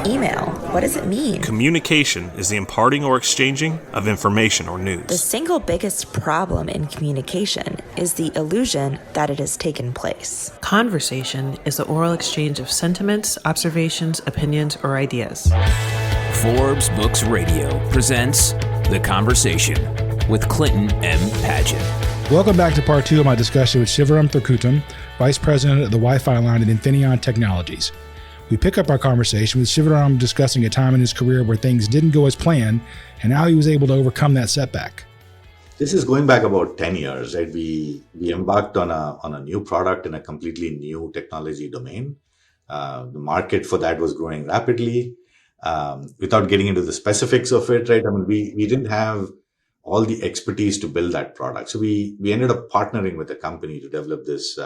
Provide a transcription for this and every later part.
email? What does it mean? Communication is the imparting or exchanging of information or news. The single biggest problem in communication is the illusion that it has taken place. Conversation is the oral exchange of sentiments, observations, opinions, or ideas. Forbes Books Radio presents The Conversation with Clinton M. Padgett. Welcome back to part two of my discussion with Sivaram Trikutam, Vice President of the Wi-Fi line at Infineon Technologies. We pick up our conversation with Sivaram discussing a time in his career where things didn't go as planned and how he was able to overcome that setback. This is going back about 10 years, right? We embarked on a new product in a completely new technology domain. The market for that was growing rapidly. Without getting into the specifics of it, right? I mean, we didn't have all the expertise to build that product. So we ended up partnering with a company to develop this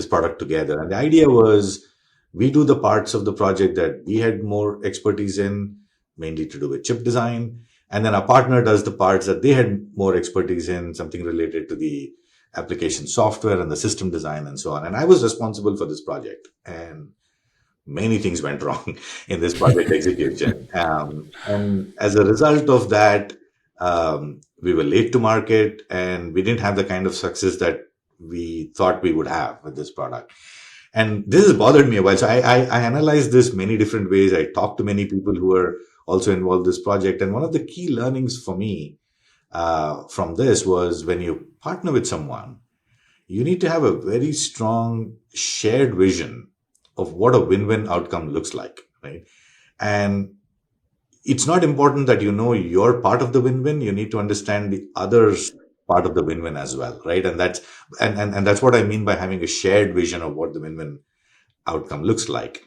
product together. And the idea was we do the parts of the project that we had more expertise in, mainly to do with chip design. And then our partner does the parts that they had more expertise in, something related to the application software and the system design and so on. And I was responsible for this project. And many things went wrong in this project execution. And as a result of that, we were late to market and we didn't have the kind of success that we thought we would have with this product. And this has bothered me a while. So I analyzed this many different ways. I talked to many people who were also involved in this project. And one of the key learnings for me from this was when you partner with someone, you need to have a very strong shared vision of what a win-win outcome looks like, right? And it's not important that you know your part of the win-win. You need to understand the other's part of the win-win as well, right? And that's what I mean by having a shared vision of what the win-win outcome looks like.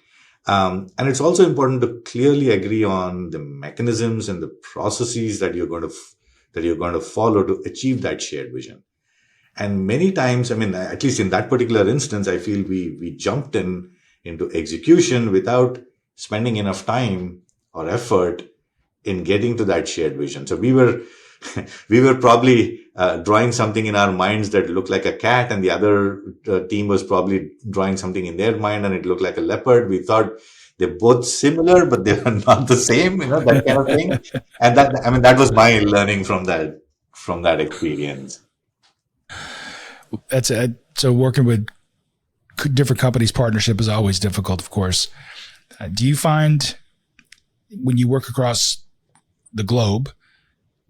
And it's also important to clearly agree on the mechanisms and the processes that you're going to follow to achieve that shared vision. And many times, I mean, at least in that particular instance, I feel we jumped into execution without spending enough time or effort in getting to that shared vision. So we were probably drawing something in our minds that looked like a cat, and the other team was probably drawing something in their mind and it looked like a leopard. We thought they're both similar, but they are not the same, that kind of thing. And that was my learning from that experience. So working with different companies, partnership is always difficult, of course. Do you find when you work across the globe,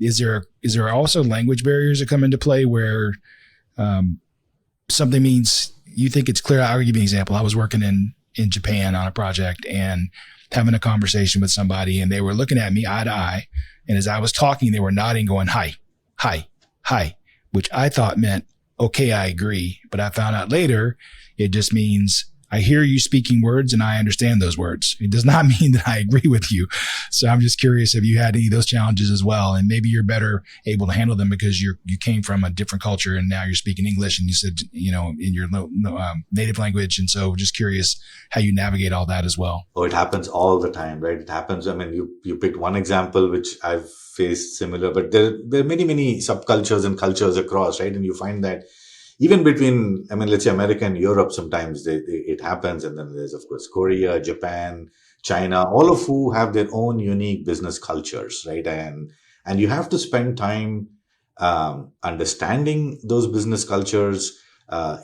is there also language barriers that come into play where something means you think it's clear? I'll give you an example. I was working in Japan on a project and having a conversation with somebody, and they were looking at me eye to eye. And as I was talking, they were nodding, going, hi, hi, hi, which I thought meant, okay, I agree. But I found out later, it just means I hear you speaking words and I understand those words. It does not mean that I agree with you. So I'm just curious if you had any of those challenges as well. And maybe you're better able to handle them because you came from a different culture and now you're speaking English and you said, in your native language. And so just curious how you navigate all that as well. Oh, it happens all the time, right? It happens. I mean, you picked one example, which I've faced similar, but there are many, many subcultures and cultures across, right? And you find that even between, let's say America and Europe, sometimes it happens. And then there's, of course, Korea, Japan, China, all of who have their own unique business cultures, right? And you have to spend time understanding those business cultures.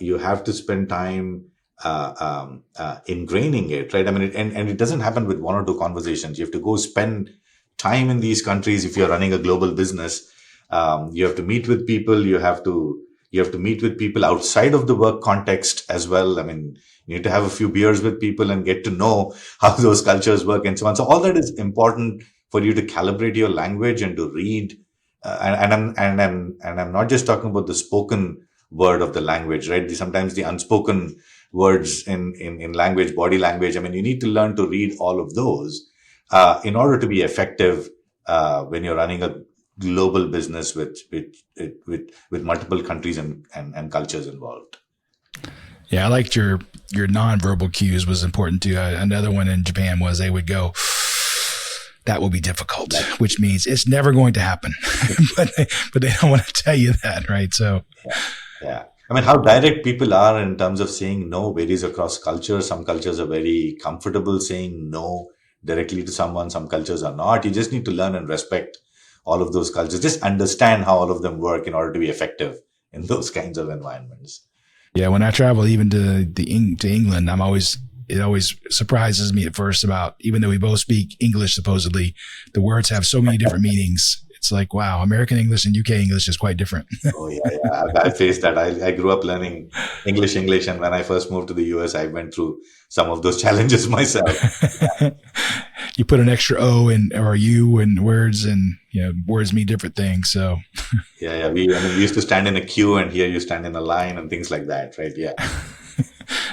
You have to spend time ingraining it, right? And it doesn't happen with one or two conversations. You have to go spend time in these countries. If you're running a global business, you have to meet with people. You have to meet with people outside of the work context as well. You need to have a few beers with people and get to know how those cultures work and so on. So all that is important for you to calibrate your language and to read. And I'm not just talking about the spoken word of the language, right? Sometimes the unspoken words in language, body language. You need to learn to read all of those in order to be effective when you're running a global business with multiple countries and cultures involved. Yeah, I liked your nonverbal cues was important too. Another one in Japan was they would go, that will be difficult, which means it's never going to happen. but they don't want to tell you that, right? So yeah. How direct people are in terms of saying no varies across cultures. Some cultures are very comfortable saying no directly to someone. Some cultures are not. You just need to learn and respect all of those cultures. Just understand how all of them work in order to be effective in those kinds of environments. Yeah, when I travel even to England, it always surprises me at first about, even though we both speak English supposedly, the words have so many different meanings. It's like, wow, American English and UK English is quite different. Oh yeah, yeah. I faced that. I grew up learning English, and when I first moved to the US, I went through some of those challenges myself. You put an extra O or U in words, and words mean different things. So yeah. We used to stand in a queue, and here you stand in a line and things like that, right? Yeah.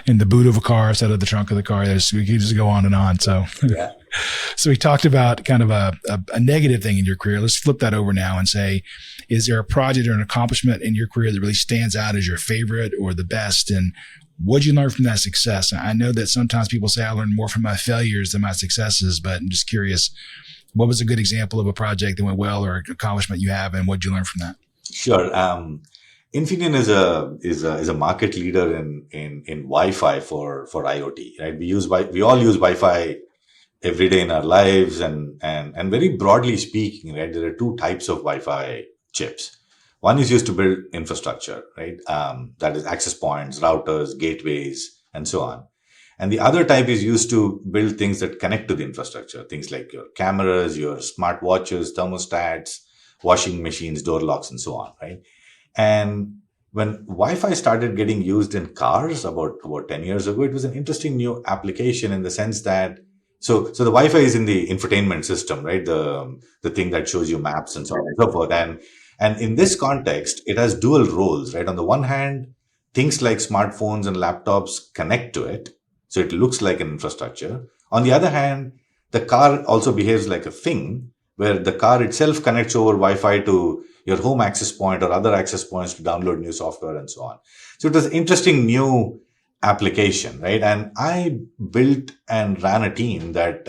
in the boot of a car instead of the trunk of the car. We could just go on and on. So, yeah. So we talked about kind of a negative thing in your career. Let's flip that over now and say, is there a project or an accomplishment in your career that really stands out as your favorite or the best? And what did you learn from that success? I know that sometimes people say I learned more from my failures than my successes, but I'm just curious, what was a good example of a project that went well or an accomplishment you have, and what did you learn from that? Sure. Infineon is a market leader in Wi-Fi for IoT, right? We all use Wi-Fi every day in our lives, and very broadly speaking, right, there are two types of Wi-Fi chips. One is used to build infrastructure, right? That is access points, routers, gateways, and so on. And the other type is used to build things that connect to the infrastructure, things like your cameras, your smart watches, thermostats, washing machines, door locks, and so on, right? And when Wi-Fi started getting used in cars about 10 years ago, it was an interesting new application in the sense that so the Wi-Fi is in the infotainment system, right? The thing that shows you maps and so on and so forth. And in this context, it has dual roles, right? On the one hand, things like smartphones and laptops connect to it, so it looks like an infrastructure. On the other hand, the car also behaves like a thing, where the car itself connects over Wi-Fi to your home access point or other access points to download new software and so on. So it was an interesting new application, right? And I built and ran a team that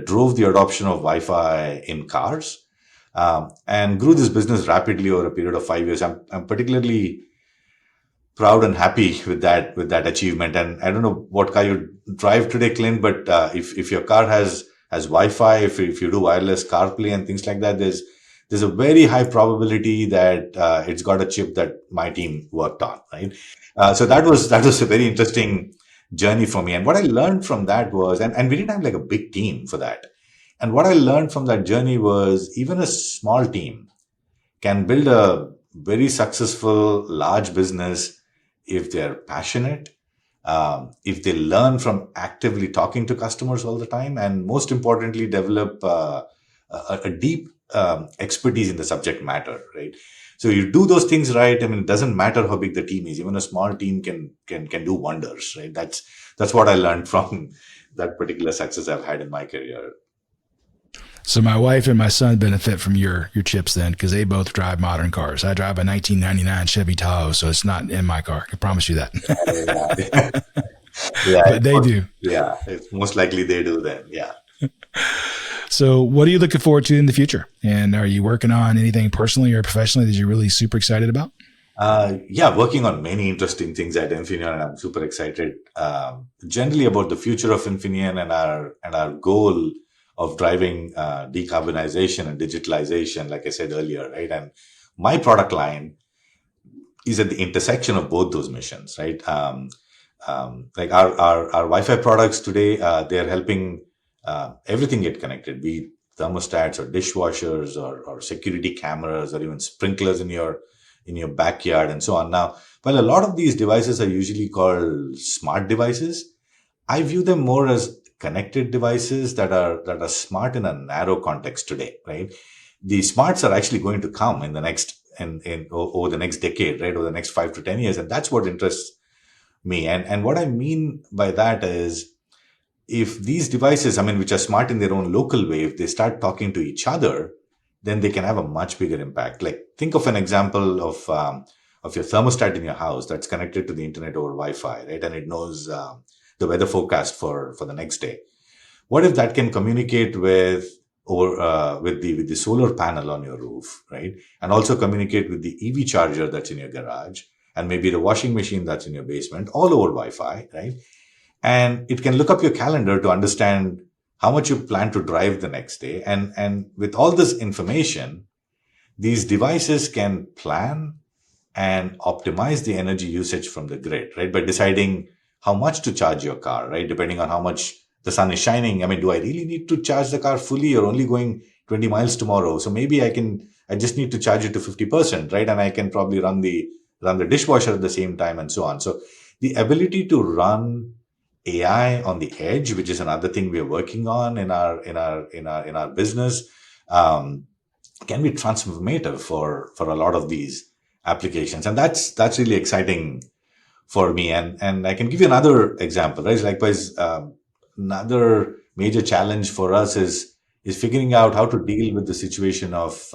drove the adoption of Wi-Fi in cars, and grew this business rapidly over a period of 5 years. I'm particularly proud and happy with that achievement. And I don't know what car you drive today, Clint, but if your car has Wi-Fi, if you do wireless CarPlay and things like that, there's a very high probability that it's got a chip that my team worked on, right? So that was a very interesting journey for me. And what I learned from that was, and we didn't have like a big team for that. And what I learned from that journey was even a small team can build a very successful large business if they're passionate, if they learn from actively talking to customers all the time, and most importantly, develop a deep expertise in the subject matter, right? So you do those things right. I mean, it doesn't matter how big the team is. Even a small team can do wonders, right? That's what I learned from that particular success I've had in my career. So my wife and my son benefit from your chips then, because they both drive modern cars. I drive a 1999 Chevy Tahoe, so it's not in my car. I can promise you that. Yeah, but they do. Yeah, it's most likely they do then. Yeah. So what are you looking forward to in the future? And are you working on anything personally or professionally that you're really super excited about? Yeah, working on many interesting things at Infineon, and I'm super excited generally about the future of Infineon and our goal of driving decarbonization and digitalization, like I said earlier, right? And my product line is at the intersection of both those missions, right? Like our Wi-Fi products today, they're helping everything get connected, be it thermostats or dishwashers or security cameras or even sprinklers in your backyard and so on. Now, while a lot of these devices are usually called smart devices, I view them more as connected devices that are smart in a narrow context today, right? The smarts are actually going to come in the next over the next decade, right? Over the next 5 to 10 years, and that's what interests me. And what I mean by that is, if these devices, I mean, which are smart in their own local way, if they start talking to each other, then they can have a much bigger impact. Like, think of an example of your thermostat in your house that's connected to the internet over Wi-Fi, right? And it knows the weather forecast for the next day. What if that can communicate with the solar panel on your roof, right? And also communicate with the EV charger that's in your garage, and maybe the washing machine that's in your basement, all over Wi-Fi, right? And it can look up your calendar to understand how much you plan to drive the next day. And with all this information, these devices can plan and optimize the energy usage from the grid, right? By deciding how much to charge your car, right? Depending on how much the sun is shining. I mean, do I really need to charge the car fully or only going 20 miles tomorrow? So maybe I just need to charge it to 50%, right? And I can probably run the dishwasher at the same time and so on. So the ability to run AI on the edge, which is another thing we are working on in our business, can be transformative for a lot of these applications, and that's really exciting for me. And I can give you another example, right? Likewise, another major challenge for us is figuring out how to deal with the situation of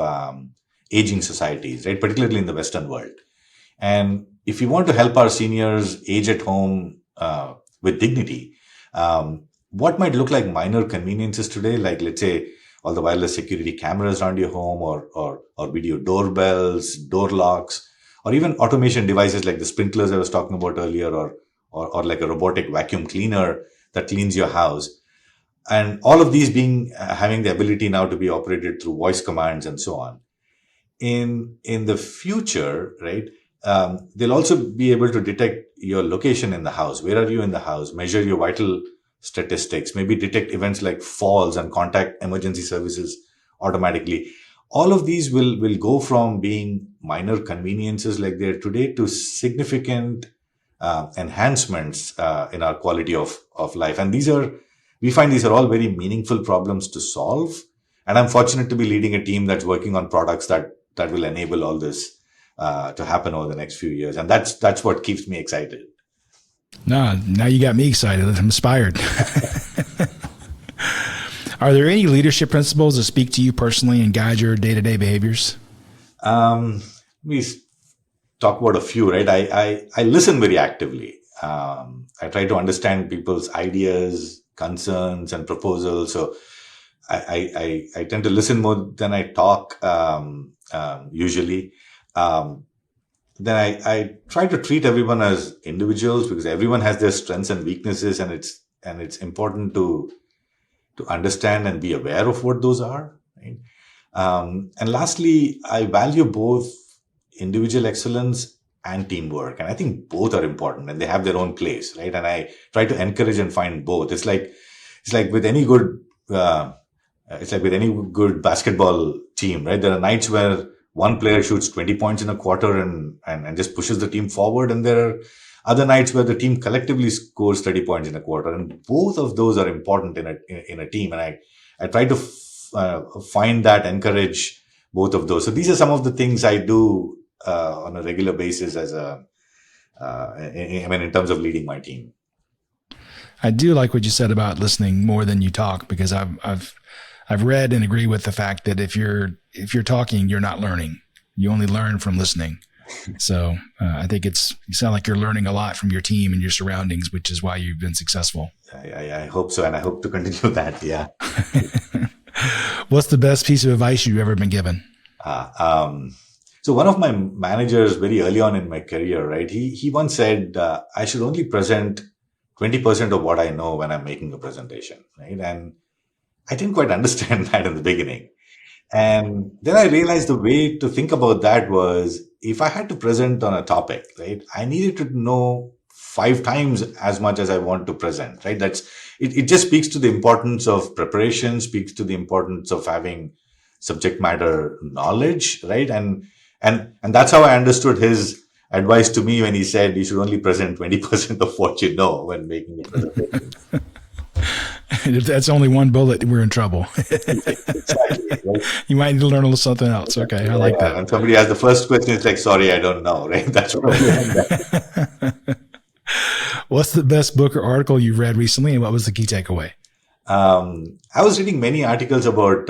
aging societies, right? Particularly in the Western world. And if we want to help our seniors age at home with dignity, what might look like minor conveniences today, like let's say all the wireless security cameras around your home, or video doorbells, door locks, or even automation devices like the sprinklers I was talking about earlier, or like a robotic vacuum cleaner that cleans your house. And all of these having the ability now to be operated through voice commands and so on. In the future, right, they'll also be able to detect your location in the house. Where are you in the house? Measure your vital statistics, maybe detect events like falls and contact emergency services automatically. All of these will go from being minor conveniences like they're today to significant enhancements in our quality of life. And we find these are all very meaningful problems to solve. And I'm fortunate to be leading a team that's working on products that will enable all this to happen over the next few years. And that's what keeps me excited. No, now you got me excited. I'm inspired. Are there any leadership principles that speak to you personally and guide your day-to-day behaviors? We talk about a few, right? I listen very actively. I try to understand people's ideas, concerns, and proposals. So I tend to listen more than I talk, usually. Then I try to treat everyone as individuals, because everyone has their strengths and weaknesses, and it's important to understand and be aware of what those are. Right? And lastly, I value both individual excellence and teamwork, and I think both are important and they have their own place, right? And I try to encourage and find both. It's like with any good basketball team, right? There are nights where one player shoots 20 points in a quarter and just pushes the team forward. And there are other nights where the team collectively scores 30 points in a quarter. And both of those are important in a team. And I try to find that, encourage both of those. So these are some of the things I do on a regular basis in terms of leading my team. I do like what you said about listening more than you talk, because I've read and agree with the fact that if you're talking, you're not learning. You only learn from listening. So I think you sound like you're learning a lot from your team and your surroundings, which is why you've been successful. I hope so, and I hope to continue that. Yeah. What's the best piece of advice you've ever been given? So one of my managers very early on in my career, right, he once said, I should only present 20% of what I know when I'm making a presentation, right? And I didn't quite understand that in the beginning. And then I realized the way to think about that was, if I had to present on a topic, right, I needed to know 5 times as much as I want to present, right? It just speaks to the importance of preparation, speaks to the importance of having subject matter knowledge, right? And that's how I understood his advice to me when he said you should only present 20% of what you know when making a presentation. If that's only one bullet, we're in trouble. Exactly, right? You might need to learn a little something else. Okay, I like that. When somebody asks the first question, it's like, sorry, I don't know, right? That's what What's the best book or article you've read recently, and what was the key takeaway? I was reading many articles about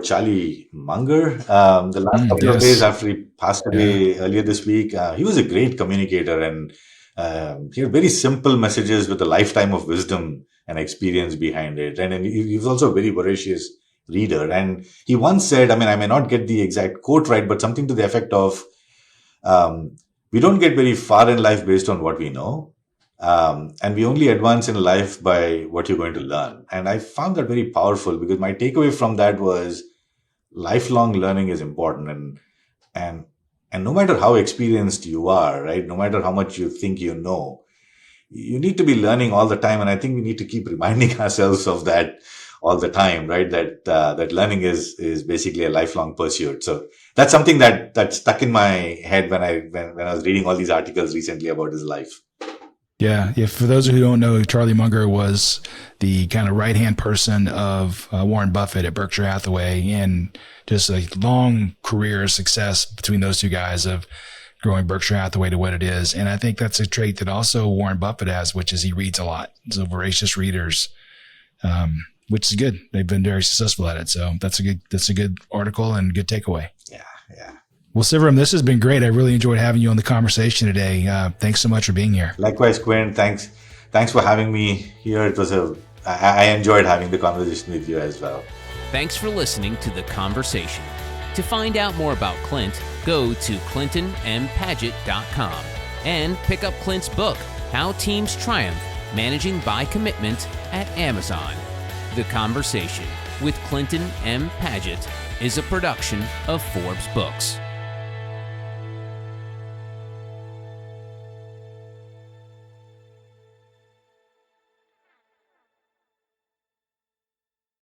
Charlie Munger the last couple of days after he passed away earlier this week. He was a great communicator, and he had very simple messages with a lifetime of wisdom and experience behind it. And he was also a very voracious reader. And he once said, I may not get the exact quote right, but something to the effect of, we don't get very far in life based on what we know. And we only advance in life by what you're going to learn. And I found that very powerful, because my takeaway from that was lifelong learning is important. And and no matter how experienced you are, right, no matter how much you think you know, you need to be learning all the time. And I think we need to keep reminding ourselves of that all the time, right? That learning is basically a lifelong pursuit. So that's something that stuck in my head when I was reading all these articles recently about his life. Yeah. For those who don't know, Charlie Munger was the kind of right-hand person of Warren Buffett at Berkshire Hathaway, and just a long career of success between those two guys of growing Berkshire Hathaway to what it is. And I think that's a trait that also Warren Buffett has, which is he reads a lot. So voracious readers, which is good. They've been very successful at it. So that's a good article and good takeaway. Yeah. Well, Sivaram, this has been great. I really enjoyed having you on the conversation today. Thanks so much for being here. Likewise, Quinn. Thanks for having me here. I enjoyed having the conversation with you as well. Thanks for listening to The Conversation. To find out more about Clint, go to clintonmpaget.com and pick up Clint's book, How Teams Triumph, Managing by Commitment, at Amazon. The Conversation with Clinton M. Paget is a production of Forbes Books.